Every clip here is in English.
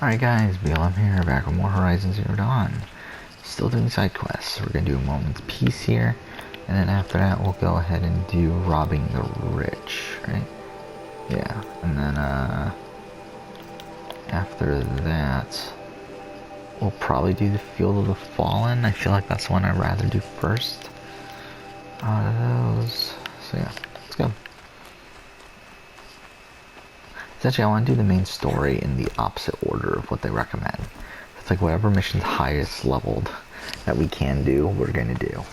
Alright guys, BLM here, back with more Horizon Zero Dawn. Still doing side quests. We're gonna do a moment's peace here, and then after that we'll go ahead and do robbing the rich, right? Yeah, and then after that we'll probably do the Field of the Fallen. I feel like that's the one I'd rather do first out of those. So yeah, let's go. Essentially, I want to do the main story in the opposite order of what they recommend. It's like whatever mission's highest leveled that we can do, we're going to do.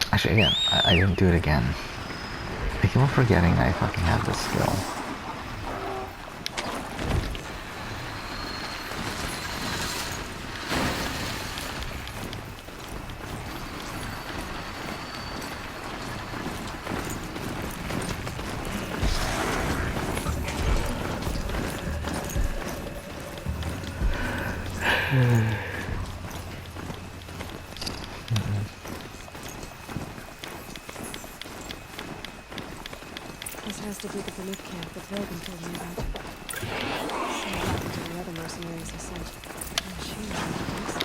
Actually, again, I didn't do it again. I keep on forgetting I fucking have this skill. This has to be the Banuth camp that Rogan told me about. Same happened to the other mercenaries he sent. And she thinks so.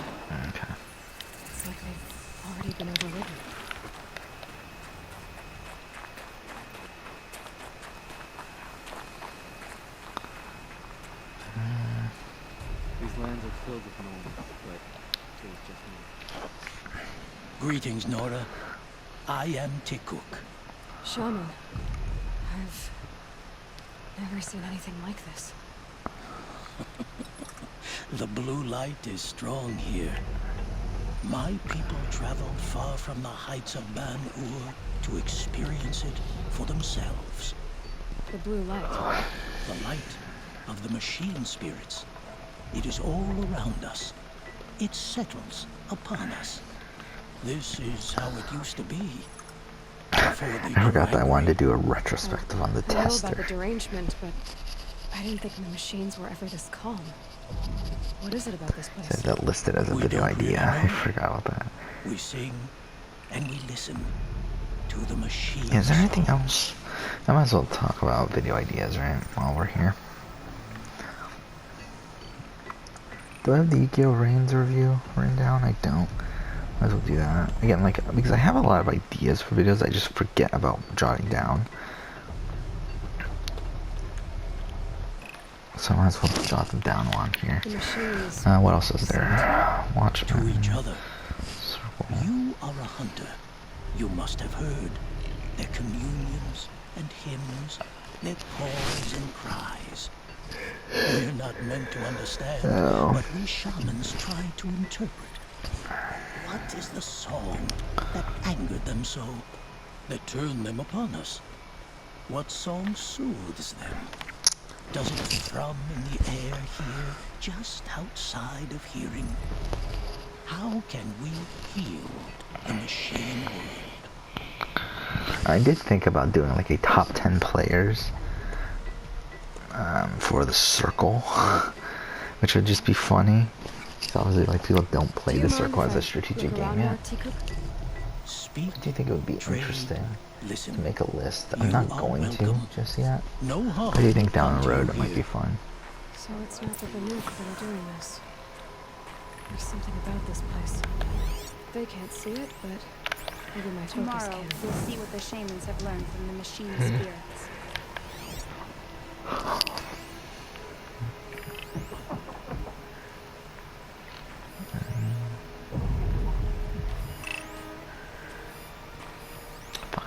Okay. It's like they've already been overridden. These lands are filled with gnomes, but it was just me. Greetings, Nora. I am Tikuk. Shaman, I've never seen anything like this. The blue light is strong here. My people traveled far from the heights of Ban-Ur to experience it for themselves. The blue light. The light of the machine spirits. It is all around us. It settles upon us. This is how it used to be. I forgot that I wanted to do a retrospective on the I know about the tester. derangement, but I didn't think the machines were ever this calm. What is it about this place? Is that listed as a We video don't idea? really I know. forgot about that. We sing and we listen to the machine. Is there anything else? I might as well talk about video ideas, right, while we're here. Do I have the Ikeo Reigns review written down? I don't. Might as well do that. Again, like, because I have a lot of ideas for videos, I just forget about jotting down. So I might as well jot them down while I'm here. The machines. What else is there? Watchmen. To each other. Circle. You are a hunter. You must have heard their communions and hymns, their calls and cries. We're not meant to understand, but we shamans try to interpret. What is the song that angered them so, that turned them upon us? What song soothes them? Does it thrum in the air here, just outside of hearing? How can we heal the machine world? I did think about doing like a top 10 players for the Circle, which would just be funny. Obviously, like, people don't play the Circle as a strategic game yet. Speak, Do you think it would be train, interesting listen. to make a list? I'm You not are going to welcome. just yet. No harm. But do you think down the until road it might be here. fun? So it's not the Banuth that are doing this. There's something about this place. They can't see it, but maybe my focus Tomorrow, can. we'll see what the shamans have learned from the machine spirits.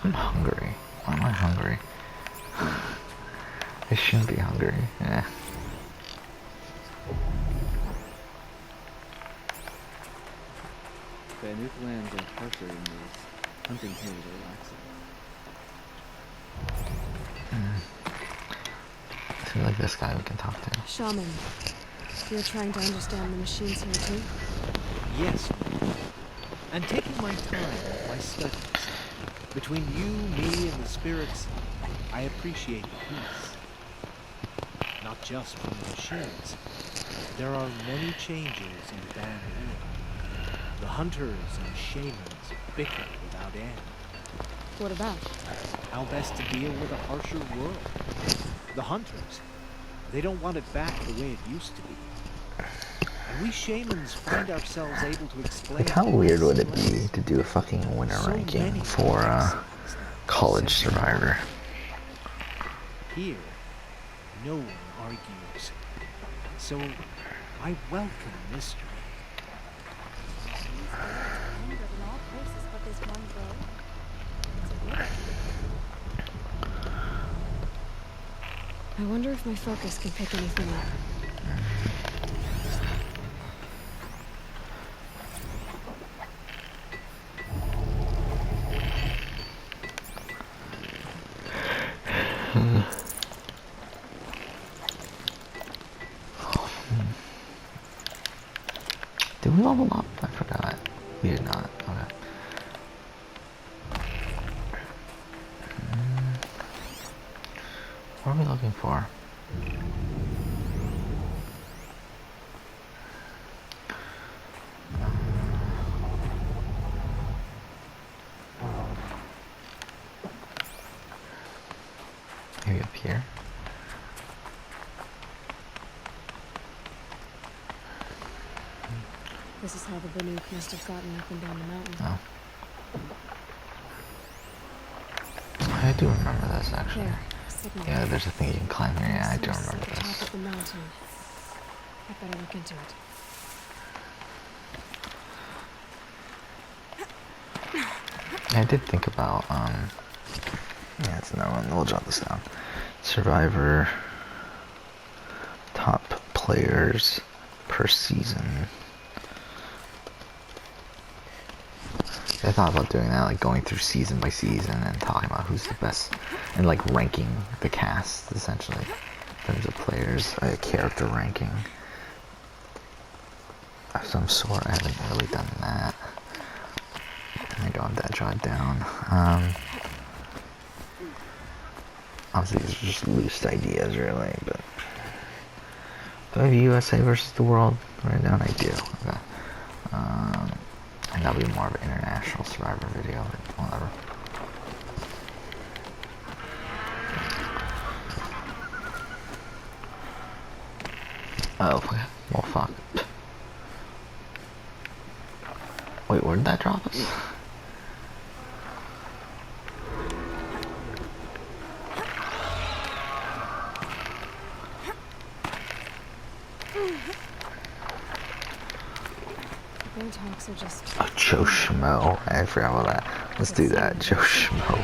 I'm hungry. Why am I hungry? I shouldn't be hungry. Yeah. Banuth lands are harsher than these. Hunting here is relaxing. I feel like this guy we can talk to. Shaman, You're trying to understand the machines here too? Yes, and taking my time with my studies. Between you, me, and the spirits, I appreciate the peace. Not just from the machines. There are many changes in the Ban Lir. The hunters and shamans bicker without end. What about? How best to deal with a harsher world. The hunters, they don't want it back the way it used to be. And we shamans find ourselves able to explain... Like, how weird would it less and be less. to do a fucking winner So ranking many for complexes College set in Survivor? Here, no one argues. So, I welcome mystery. Angered in all places but this one grove. It's a weird. I wonder if my focus can pick anything up. Did we level up? I forgot. We did not. Okay. What are we looking for? Maybe up here? This is how the Banuk must have gotten up and down the mountain. Oh. I do remember this, actually. There, signal. Yeah, there's a thing you can climb here. Yeah, I do Source at remember the top this. of the mountain. I better look into it. I did think about, yeah, it's another one. We'll jot this down. Survivor top players per season. I thought about doing that, like going through season by season and talking about who's the best, and like ranking the cast, essentially, in terms of players, a character ranking of some sort. I haven't really done that. I don't have that jotted down. Obviously, these are just loose ideas, really, but do I have USA versus the world right now? I do. Okay. And that'll be more of an international Survivor video, but whatever. Oh, okay. Well, fuck. Wait, where did that drop us? Burnt hawks are just... Oh, Joe Schmo. I forgot about that. Let's do that. Joe Schmo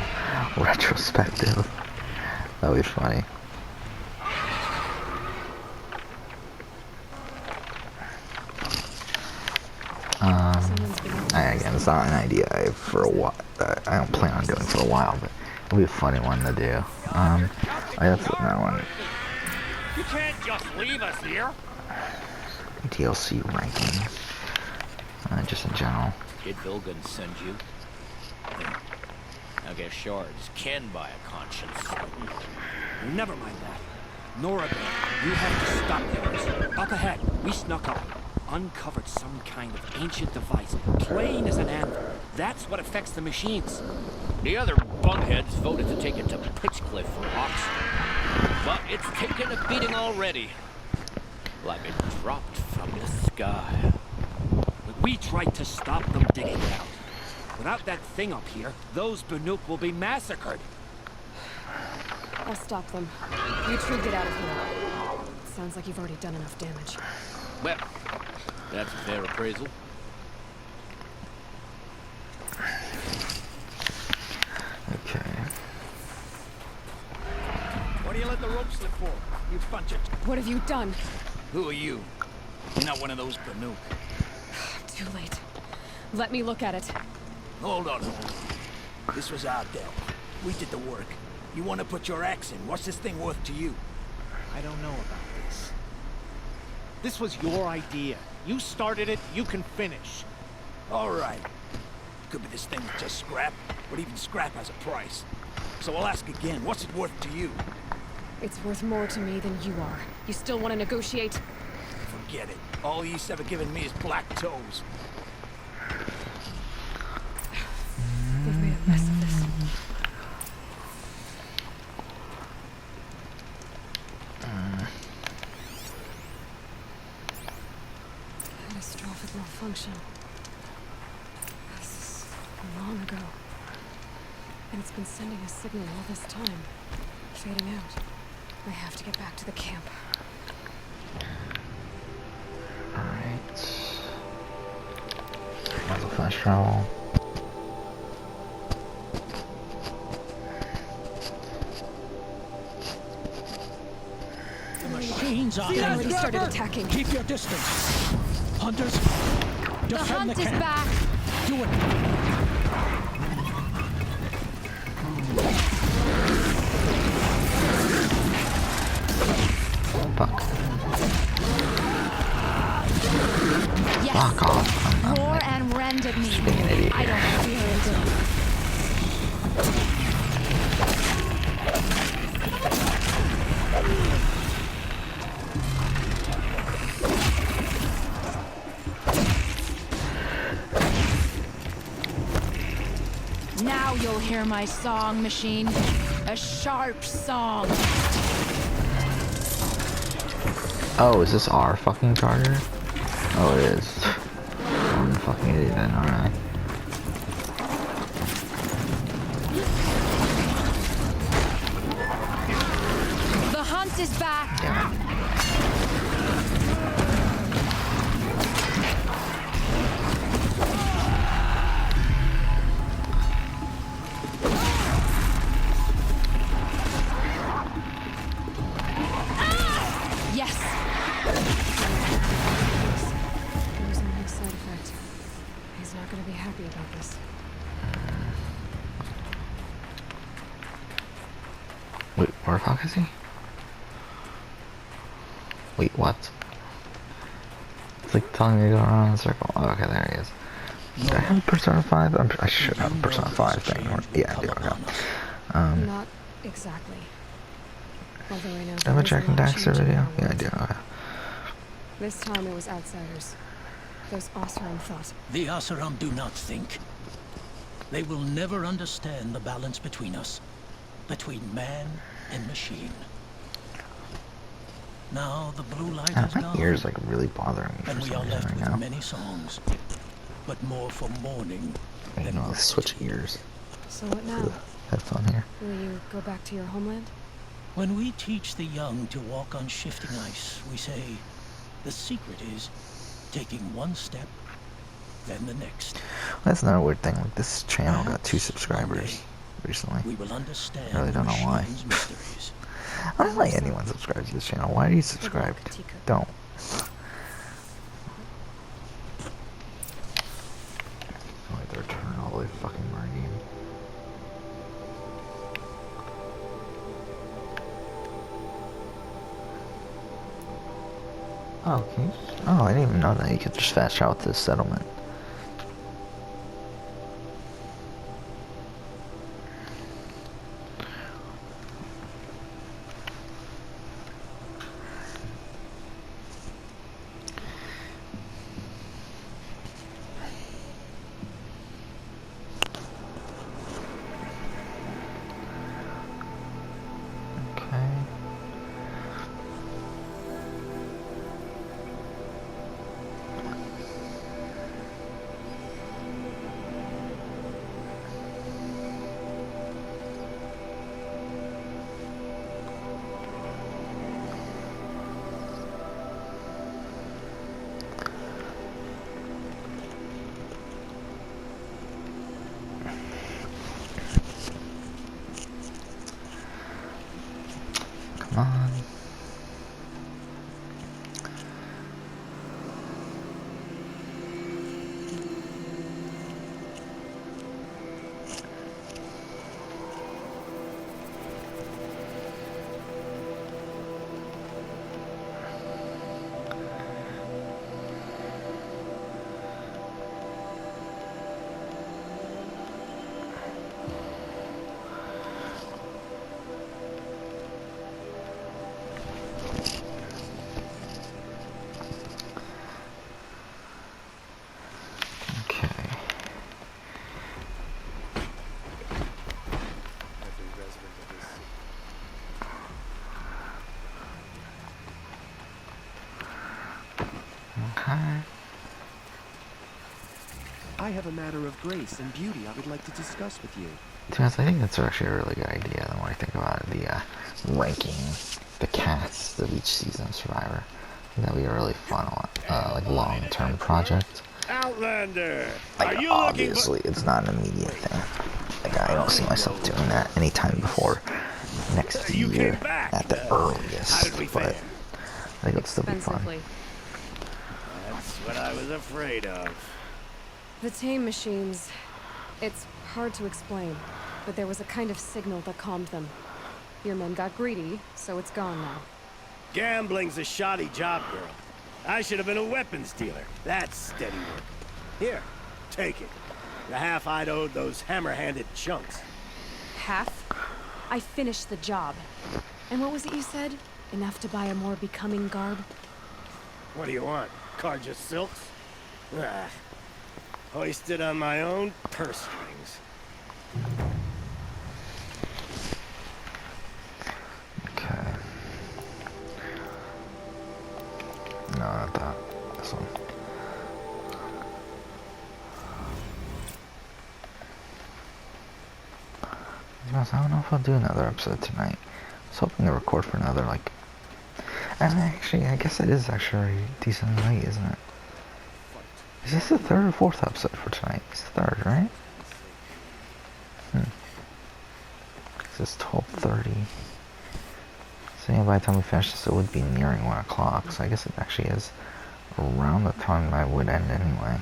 retrospective. That'll be funny. Again, it's not an idea I have for a while. I don't plan on doing for a while, but it'll be a funny one to do. That's another one. You can't just leave us here. DLC rankings. Just in general. Did Vilgun send you? I guess shards can buy a conscience. Never mind that. Nora, you have to stop things. Up ahead, we snuck up. Uncovered some kind of ancient device, plain as an anvil. That's what affects the machines. The other bungheads voted to take it to Pitchcliff for auction. But it's taken a beating already. Like it dropped from the sky. But we tried to stop them digging it out. Without that thing up here, those Banuk will be massacred. I'll stop them. You two get out of here. Sounds like you've already done enough damage. Well, that's a fair appraisal. Okay. What do you let the rope slip for? You bunch of... What have you done? Who are you? You're not one of those Banuk. Too late. Let me look at it. Hold on. This was our deal. We did the work. You want to put your axe in? What's this thing worth to you? I don't know about this. This was your idea. You started it, you can finish. All right. Could be this thing was just scrap, but even scrap has a price. So I'll ask again, what's it worth to you? It's worth more to me than you are. You still want to negotiate? Forget it. All East's ever given me is black toes. They've made a mess of this. Catastrophic malfunction. This is long ago. And it's been sending a signal all this time. Fading out. I have to get back to the camp. Alright. That's a flash travel. The machines are They already here. started attacking. Keep your distance. Hunters, The defend hunt the is camp. back. Do it. Fuck. Yes. Fuck off. I'm Roar like, and rend at me. just being an idiot I here. don't fear it. Now you'll hear my song, machine. A sharp song. Oh, is this our fucking charger? Oh, it is. I'm a fucking idiot then, aren't I? The hunt is back. Damn it. Yes. There's only a side effect. He's not going to be happy about this. Wait, where the fuck is he? Wait, what? It's like telling me to go around in a circle. Oh, okay, there he is. Do I have Persona 5? I should have a Persona 5 thing. Yeah, I do, okay. Not exactly. Although I know Do I have a there is Jack and lot Daxter changing video? in our Yeah, I world. do, okay. This time it was outsiders. Those Oseram thought. The Oseram do not think. They will never understand the balance between us. Between man and machine. Now the blue light has My gone. ear's like really bothering me And for we some are reason left right with now. many songs. But more for mourning You than know, I'll switch gratitude. ears. So what for now? the headphone here. Will you go back to your homeland? When we teach the young to walk on shifting ice, we say, the secret is taking one step, then the next. That's another weird thing. Like, this channel got 2 Perhaps subscribers recently. We will understand I really don't know why. machine's mysteries. I don't like anyone subscribes to this channel. Why are you subscribed? Tika. Don't. I have to return all the way to fucking Marine. Oh, can you? Oh, I didn't even know that you could just fast travel to the settlement. Okay. Hi. I have a matter of grace and beauty I would like to discuss with you. To be honest, I think that's actually a really good idea. The more I think about it, the ranking the cast of each season of Survivor. I think that'd be a really fun, like long-term project. Outlander! Like obviously, it's not an immediate thing. Like I don't see myself doing that anytime before next year at the earliest. But I think it'll still be fun. Expensively. That's what I was afraid of. The tame machines. It's hard to explain, but there was a kind of signal that calmed them. Your men got greedy, so it's gone now. Gambling's a shoddy job, girl. I should have been a weapons dealer. That's steady work. Here, take it. The half I'd owed those hammer-handed chunks. Half? I finished the job. And what was it you said? Enough to buy a more becoming garb? What do you want? Carja silks? Ah, hoisted on my own purse strings. Okay. No, not that. This one. I don't know if I'll do another episode tonight. I was hoping to record for another, like... And actually, I guess it is actually decent late, isn't it? Is this the third or fourth episode for tonight? It's the third, right? This is 12:30. So yeah, by the time we finish this, it would be nearing 1 o'clock. So I guess it actually is around the time I would end anyway.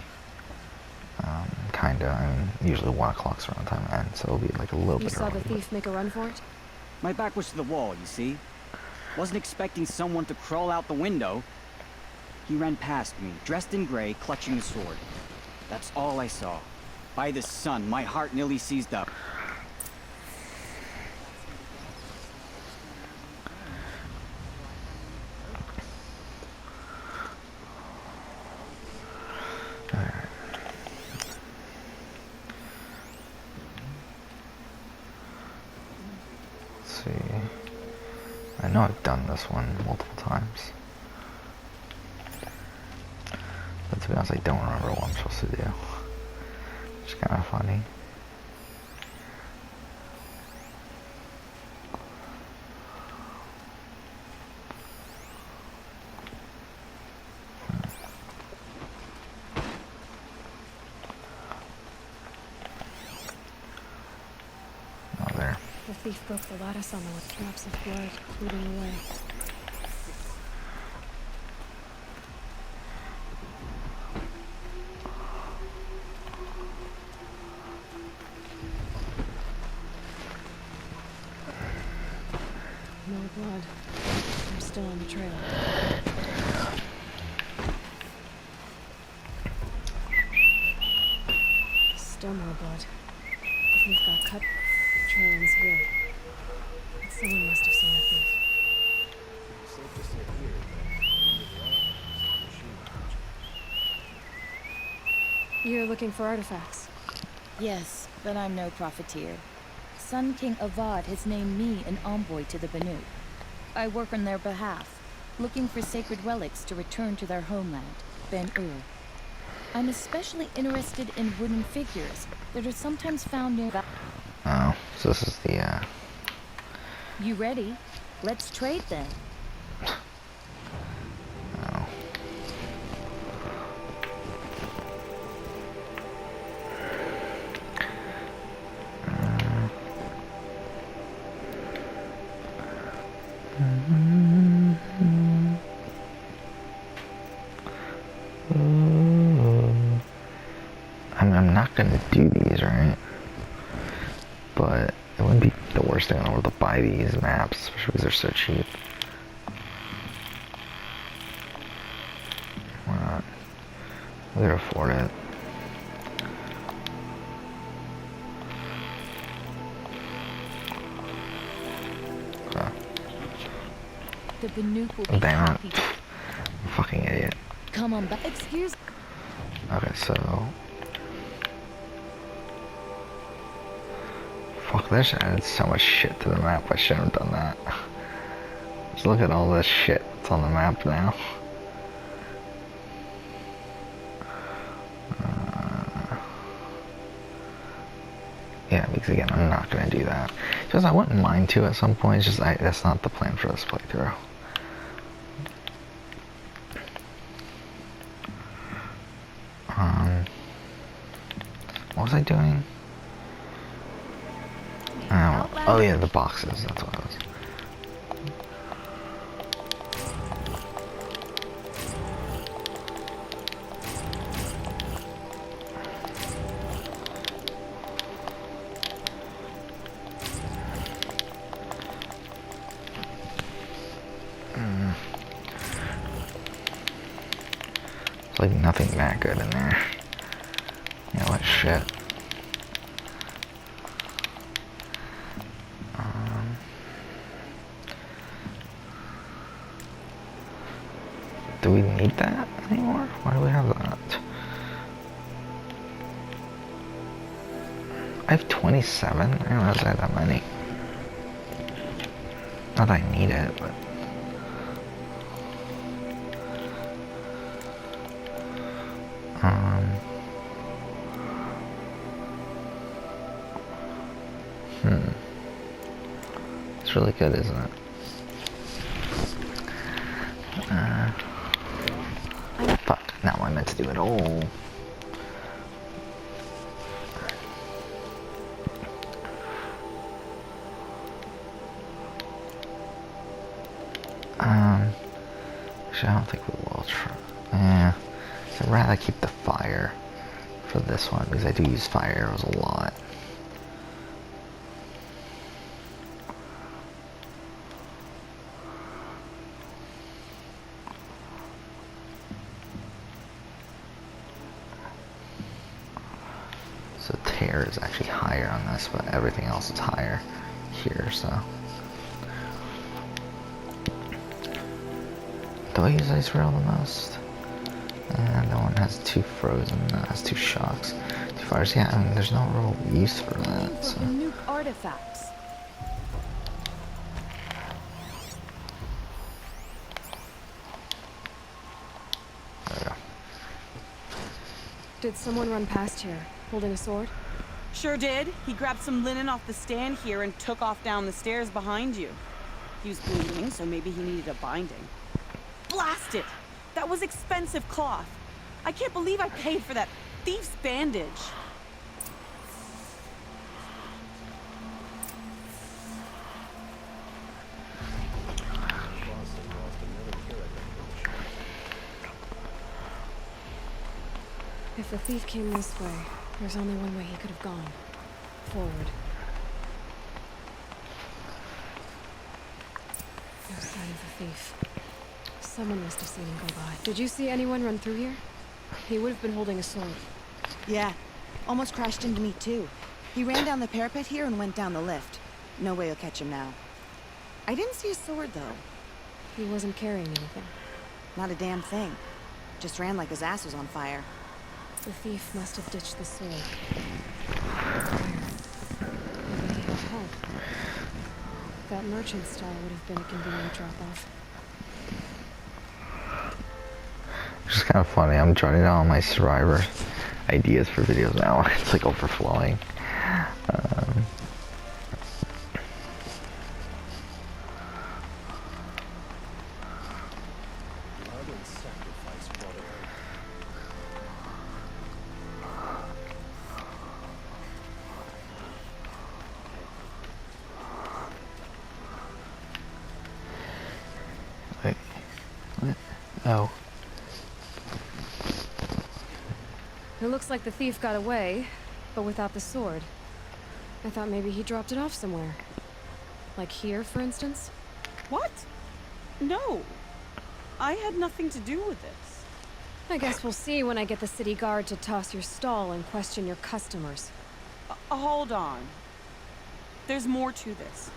Kinda. I mean, usually 1 o'clock's around the time I end, so it'll be like a little bit You saw early. the thief make a run for it? My back was to the wall, you see? Wasn't expecting someone to crawl out the window. He ran past me, dressed in gray, clutching the sword. That's all I saw. By the sun, my heart nearly seized up. I know I've done this one multiple times. But to be honest, I don't remember what I'm supposed to do. It's kind of funny. Oh, there. The thief broke the lattice on them with drops of blood bleeding away. No blood. I'm still on the trail. Still more blood. The thief got cut. The trail ends here. But someone must have seen the thief. You're looking for artifacts. Yes, but I'm no profiteer. Sun King Avad has named me an envoy to the Banu. I work on their behalf, looking for sacred relics to return to their homeland, Ben-Ur. I'm especially interested in wooden figures that are sometimes found near the... Oh, so this is the, You ready? Let's trade then. oh. I'm not gonna do these, right? But it wouldn't be the worst thing in the world to buy these maps, especially because they're so cheap. Why not? We could afford it. The Banuk will be Damn happy. it. Fucking idiot. Come on back. Excuse... Okay, so... Fuck, this added so much shit to the map. I shouldn't have done that. Just look at all this shit that's on the map now. Because again, I'm not gonna do that. Just I wouldn't mind to at some point. It's just that's not the plan for this playthrough. What was I doing? Oh yeah, the boxes. That's what I was. There's like nothing that good in there. You know what? Shit. Do we need that anymore? Why do we have that? I have 27? I didn't realize I had that many. Not that I need it, but... It's really good, isn't it? Fuck, now I meant to do it all. Actually, I don't think we will try. Yeah, I'd rather keep the fire for this one because I do use fire arrows a lot. So tear is actually higher on this, but everything else is higher here, so. Do I use ice rail the most? And that one has 2 frozen, that has 2 shocks, 2 fires. Yeah, I mean, there's no real use for that, so. Nuke artifacts. There we go. Did someone run past here, holding a sword? Sure did. He grabbed some linen off the stand here and took off down the stairs behind you. He was bleeding, so maybe he needed a binding. Blast it! That was expensive cloth. I can't believe I paid for that thief's bandage. If the thief came this way, there's only one way he could have gone. Forward. No sign of the thief. Someone must have seen him go by. Did you see anyone run through here? He would have been holding a sword. Yeah. Almost crashed into me, too. He ran down the parapet here and went down the lift. No way you'll catch him now. I didn't see a sword, though. He wasn't carrying anything. Not a damn thing. Just ran like his ass was on fire. The thief must have ditched the sword. Where? Maybe he had help. That merchant stall would have been a convenient drop-off. It's just kind of funny. I'm jotting down all my survivor ideas for videos now. It's like overflowing. Wait. What? Oh. It looks like the thief got away, but without the sword. I thought maybe he dropped it off somewhere. Like here, for instance? What? No. I had nothing to do with this. I guess we'll see when I get the city guard to toss your stall and question your customers. Hold on. There's more to this.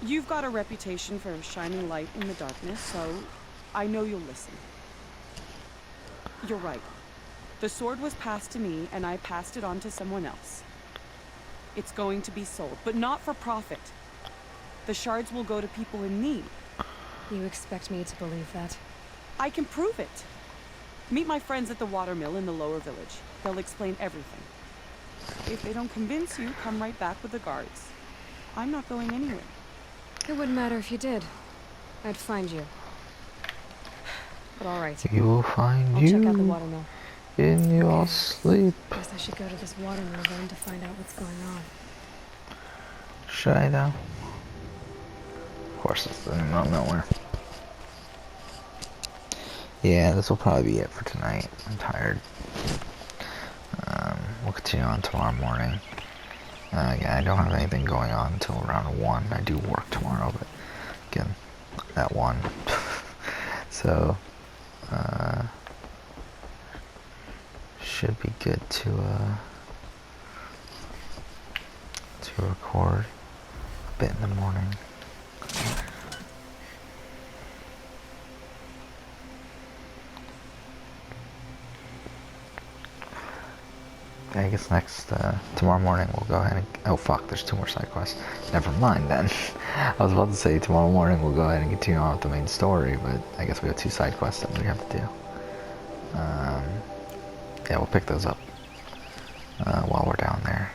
You've got a reputation for shining light in the darkness, so I know you'll listen. You're right. The sword was passed to me, and I passed it on to someone else. It's going to be sold, but not for profit. The shards will go to people in need. You expect me to believe that? I can prove it. Meet my friends at the watermill in the lower village. They'll explain everything. If they don't convince you, come right back with the guards. I'm not going anywhere. It wouldn't matter if you did. I'd find you. But alright. You will find I'll you check out the watermill. in your sleep. Guess I should go to this watermill then to find out what's going on. Should I though? Of course, it's in the middle of nowhere. Yeah, this will probably be it for tonight. I'm tired. We'll continue on tomorrow morning. Yeah, I don't have anything going on until around 1. I do work tomorrow, but again, at 1. So, should be good to record a bit in the morning. I guess next, tomorrow morning we'll go ahead and, oh fuck, there's 2 more side quests. Never mind then. I was about to say tomorrow morning we'll go ahead and continue on with the main story, but I guess we have 2 side quests that we have to do. Yeah, we'll pick those up while we're down there.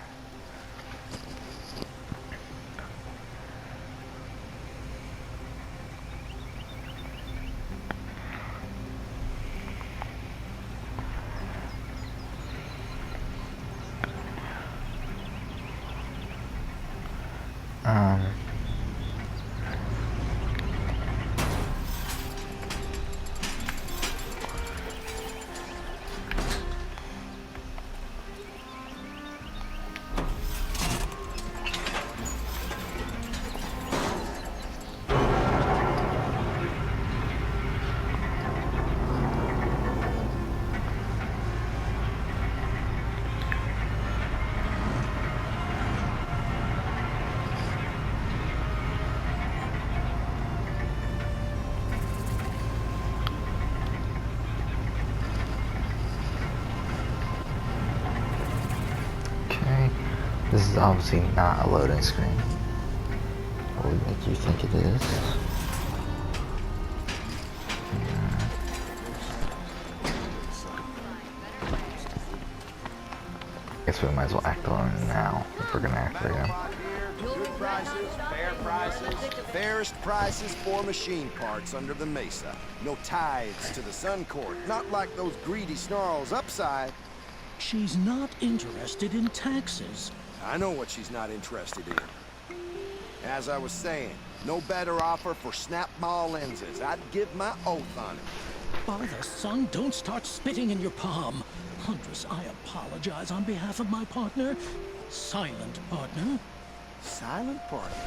This is obviously not a loading screen. What would make you think it is? Guess we might as well act on it now if we're gonna act again. Good prices, fair prices, fairest prices for machine parts under the mesa. No tithes to the Sun Court, not like those greedy snarls upside. She's not interested in taxes. I know what she's not interested in. As I was saying, no better offer for snap-ball lenses. I'd give my oath on it. By the sun, don't start spitting in your palm. Huntress, I apologize on behalf of my partner. Silent partner. Silent partner?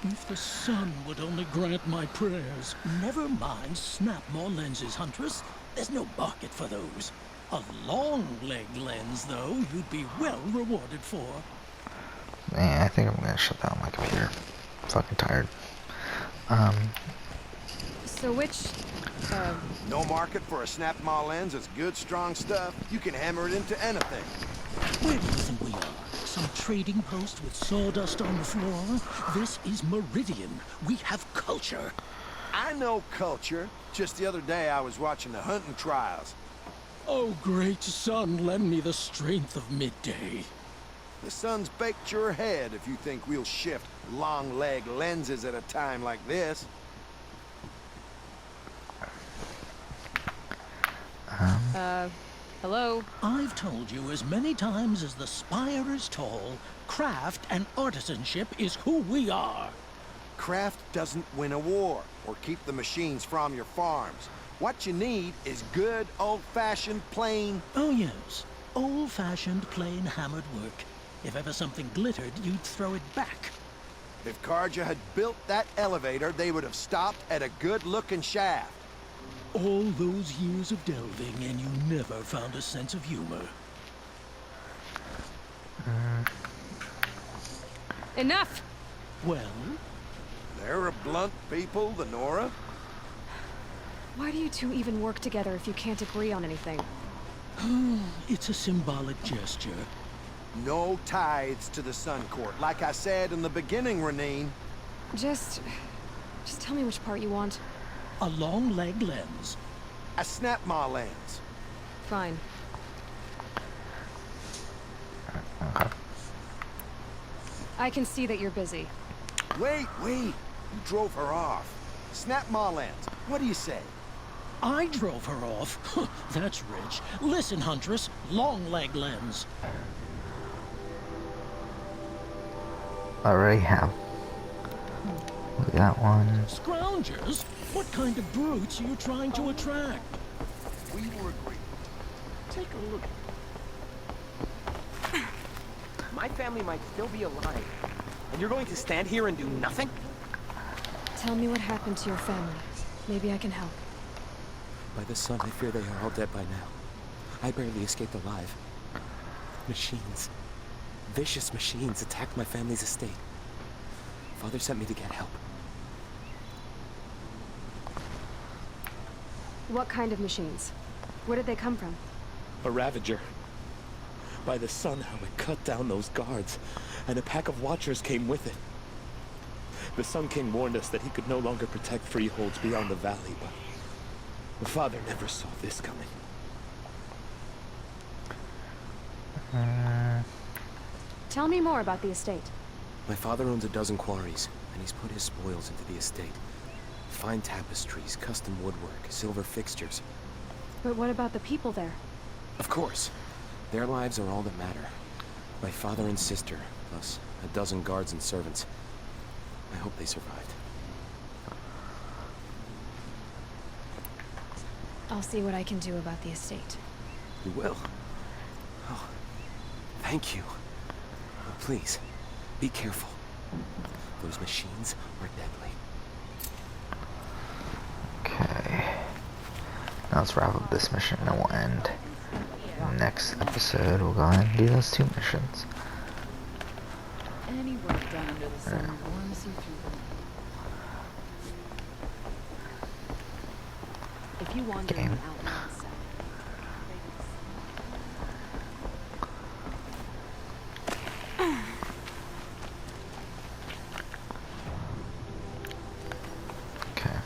If the sun would only grant my prayers. Never mind snap-more lenses, Huntress. There's no market for those. A long leg lens, though, you'd be well rewarded for. Man, I think I'm gonna shut down my computer. I'm fucking tired. So which, No market for a snap-maw lens is good, strong stuff. You can hammer it into anything. Where do you think we are? Some trading post with sawdust on the floor? This is Meridian. We have culture. I know culture. Just the other day I was watching the hunting trials. Oh, great sun, lend me the strength of midday. The sun's baked your head if you think we'll shift long leg lenses at a time like this. hello? I've told you as many times as the spire is tall, craft and artisanship is who we are. Craft doesn't win a war or keep the machines from your farms. What you need is good, old-fashioned, plain... Oh, yes. Old-fashioned, plain hammered work. If ever something glittered, you'd throw it back. If Carja had built that elevator, they would have stopped at a good-looking shaft. All those years of delving, and you never found a sense of humor. Enough! Well? They're a blunt people, the Nora. Why do you two even work together if you can't agree on anything? It's a symbolic gesture. No tithes to the Sun Court, like I said in the beginning, Renine. Just tell me which part you want. A long leg lens. A snap-maw lens. Fine. I can see that you're busy. Wait! You drove her off. Snap Marlands, what do you say? I drove her off. That's rich. Listen, Huntress, long leg lens. Already have. Look at that one. Scroungers? What kind of brutes are you trying to attract? We were agreed. Take a look. My family might still be alive. And you're going to stand here and do nothing? Tell me what happened to your family. Maybe I can help. By the sun, I fear they are all dead by now. I barely escaped alive. Machines. Vicious machines attacked my family's estate. Father sent me to get help. What kind of machines? Where did they come from? A Ravager. By the sun, how it cut down those guards, and a pack of Watchers came with it. The Sun King warned us that he could no longer protect freeholds beyond the valley, but the father never saw this coming. Tell me more about the estate. My father owns a dozen quarries, and he's put his spoils into the estate. Fine tapestries, custom woodwork, silver fixtures. But what about the people there? Of course. Their lives are all that matter. My father and sister, plus a dozen guards and servants. I hope they survived. I'll see what I can do about the estate. You will? Oh, thank you. But please, be careful. Those machines are deadly. Okay. Now let's wrap up this mission and we'll end. Next episode, we'll go ahead and do those 2 missions. Any work done under the sun warms you through the night. If you wander in the outlands, Okay.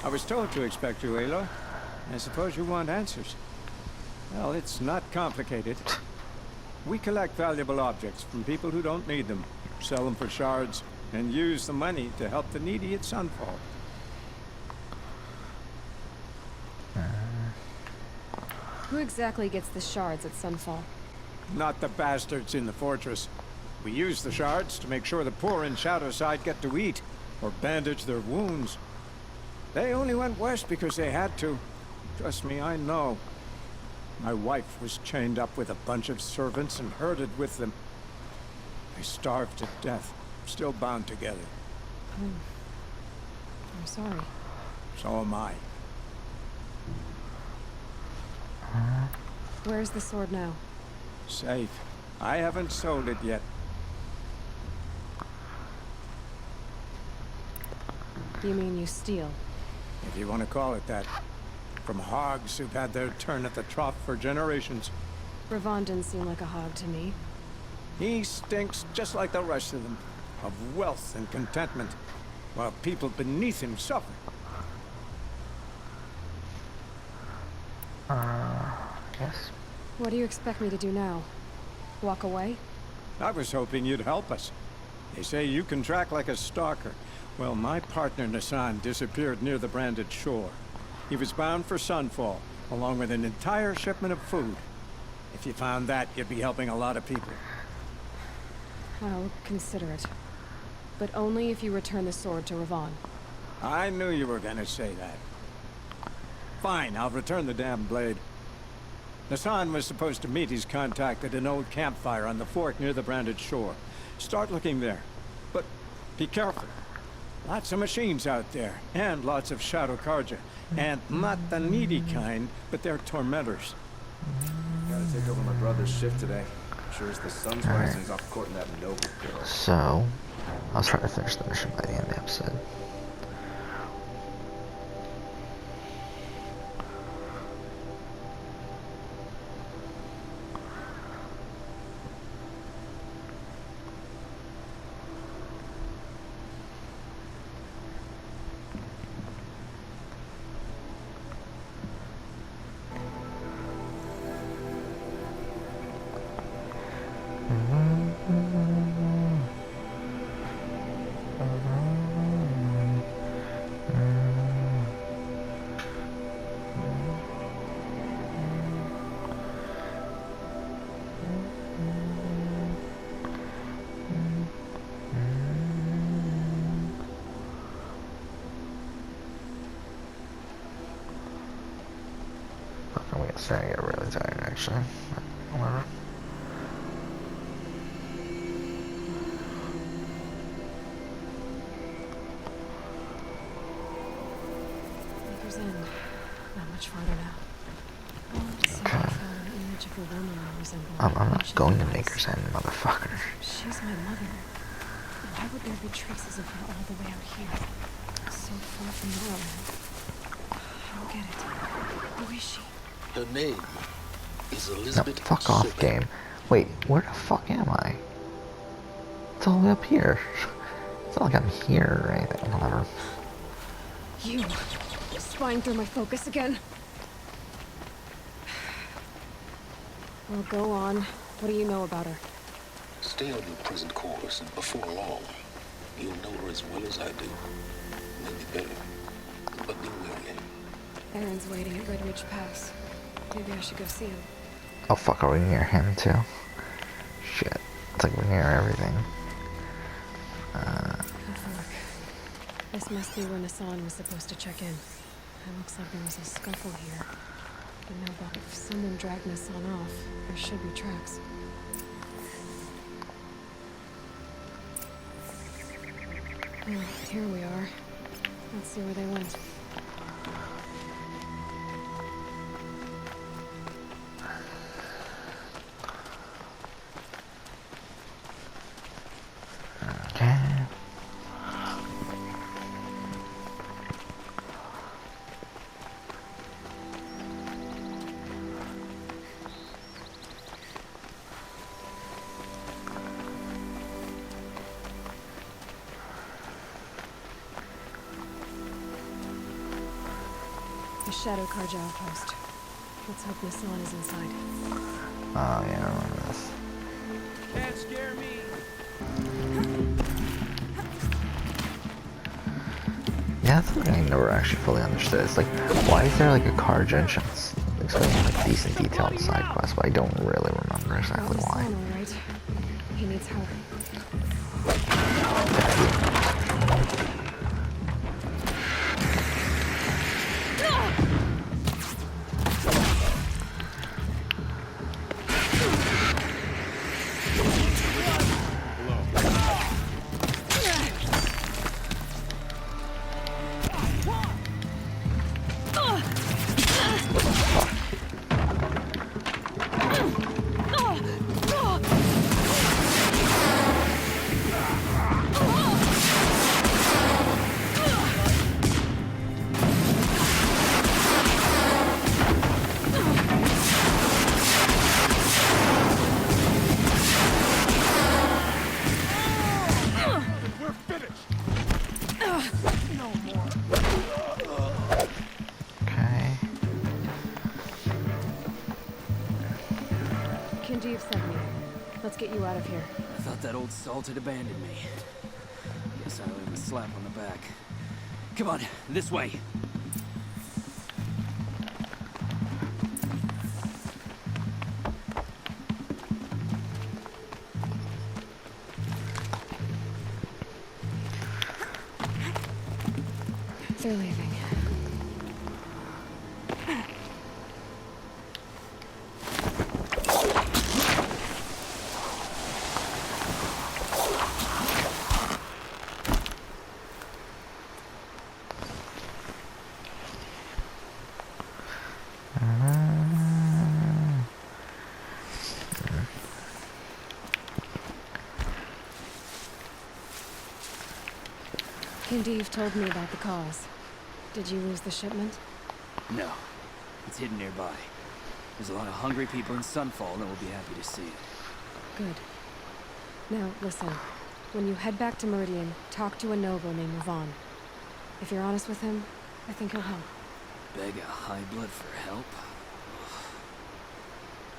I was told to expect you, Aloy. I suppose you want answers. Well, it's not complicated. We collect valuable objects from people who don't need them, sell them for shards, and use the money to help the needy at Sunfall. Who exactly gets the shards at Sunfall? Not the bastards in the fortress. We use the shards to make sure the poor in Shadowside get to eat, or bandage their wounds. They only went west because they had to. Trust me, I know. My wife was chained up with a bunch of servants and herded with them. They starved to death, still bound together. I'm sorry. So am I. Where's the sword now? Safe. I haven't sold it yet. You mean you steal? If you want to call it that. From hogs who've had their turn at the trough for generations. Ravon didn't seem like a hog to me. He stinks just like the rest of them, of wealth and contentment, while people beneath him suffer. Yes. What do you expect me to do now? Walk away? I was hoping you'd help us. They say you can track like a stalker. Well, my partner Nassan disappeared near the branded shore. He was bound for Sunfall, along with an entire shipment of food. If you found that, you'd be helping a lot of people. I'll consider it. But only if you return the sword to Ravon. I knew you were gonna say that. Fine, I'll return the damn blade. Nassan was supposed to meet his contact at an old campfire on the fork near the branded shore. Start looking there. But be careful. Lots of machines out there, and lots of Shadow Karja. And not the needy kind, but they're tormentors. Gotta take over my brother's shift today. Sure as the sun's rising off courting that noble girl. So, I'll try to finish the mission by the end of the episode. I'm starting to get really tired, actually. Whatever. Maker's End. Not much farther now. Okay. I'm not going to Maker's End, motherfucker. She's my mother. Why would there be traces of her all the way out here? So far from Norland. I don't get it. Who is she? Her name is No, Elizabeth. fuck off, game. Wait, where the fuck am I? It's all the way up here. It's not like I'm here or anything. Whatever. You! Spying through my focus again? Well, go on. What do you know about her? Stay on your present course, and before long, you'll know her as well as I do. Maybe better, but be wary. Aaron's waiting at Red Ridge Pass. Maybe I should go see him. Oh fuck, are we near him too? Shit. It's like we're near everything. This must be where Nassan was supposed to check in. It looks like there was a scuffle here. But no, but if someone dragged Nassan off, there should be tracks. Oh, here we are. Let's see where they went. Okay. The Shadow Karja outpost. Let's hope Nassan is inside. Oh yeah, I remember this. Can't scare me. Yeah, that's something I never actually fully understood. It's like, why is there like a Karja and shots explaining like decent detail in the side quest, but I don't really remember exactly why. Nassan, all right. He needs help. Kinji sent me. Let's get you out of here. I thought that old salt had abandoned me. Guess I owe him a slap on the back. Come on, this way. They're leaving. Shindeev told me about the cause. Did you lose the shipment? No. It's hidden nearby. There's a lot of hungry people in Sunfall that will be happy to see it. Good. Now, listen. When you head back to Meridian, talk to a noble named Ravon. If you're honest with him, I think he'll help. Beg a high blood for help?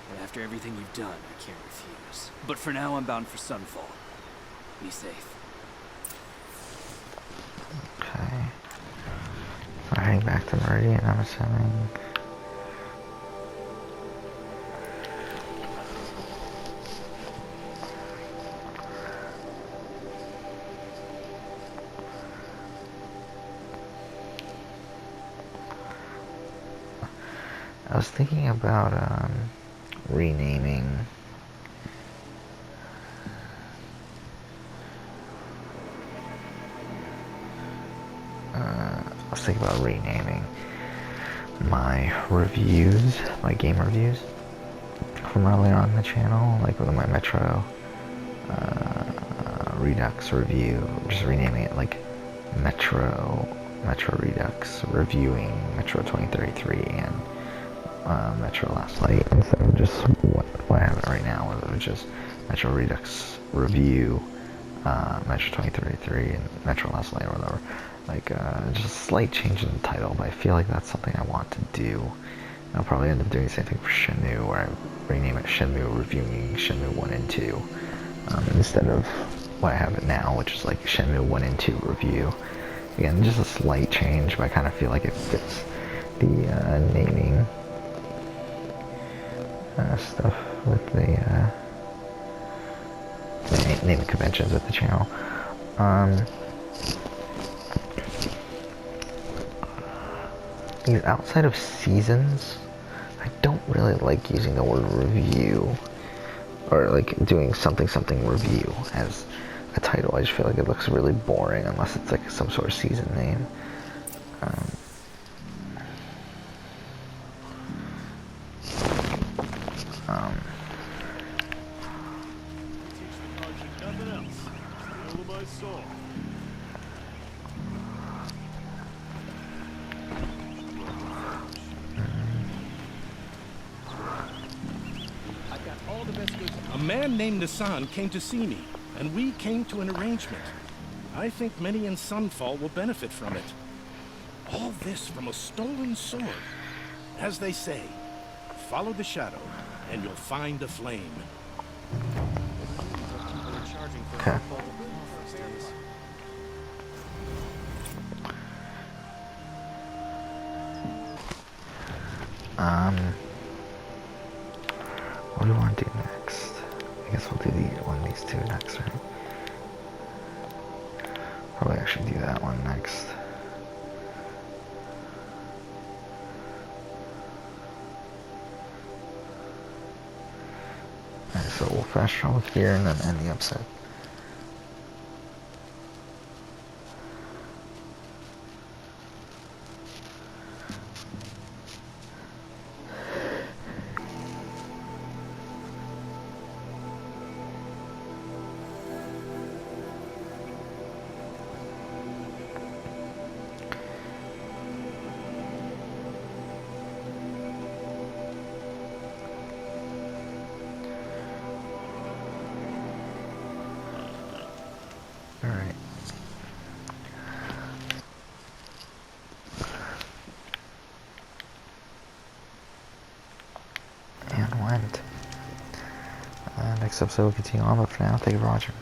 But after everything you've done, I can't refuse. But for now, I'm bound for Sunfall. Be safe. Okay. We're heading back to Meridian, I'm assuming. I was thinking about renaming my reviews, my game reviews from earlier on the channel, like with my Metro Redux review, just renaming it like Metro Redux reviewing Metro 2033 and Metro Last Light, instead of just what I have it right now, whether it's just Metro Redux review, Metro 2033 and Metro Last Light or whatever. Like, just a slight change in the title, but I feel like that's something I want to do. I'll probably end up doing the same thing for Shenmue, where I rename it Shenmue Reviewing Shenmue 1 and 2, instead of what I have it now, which is like Shenmue 1 and 2 Review. Again, just a slight change, but I kind of feel like it fits the naming stuff with the naming conventions with the channel. Outside of seasons, I don't really like using the word review, or like doing something review as a title. I just feel like it looks really boring unless it's like some sort of season name. A man named Nissan came to see me, and we came to an arrangement. I think many in Sunfall will benefit from it. All this from a stolen sword. As they say, follow the shadow, and you'll find a flame. Okay. What do we want to do next? I guess we'll do one of these two next, right? Probably actually do that one next. Alright, so we'll fast travel here and then end the episode. Alright. And went. Next episode we'll continue on, but for now, thank you for watching.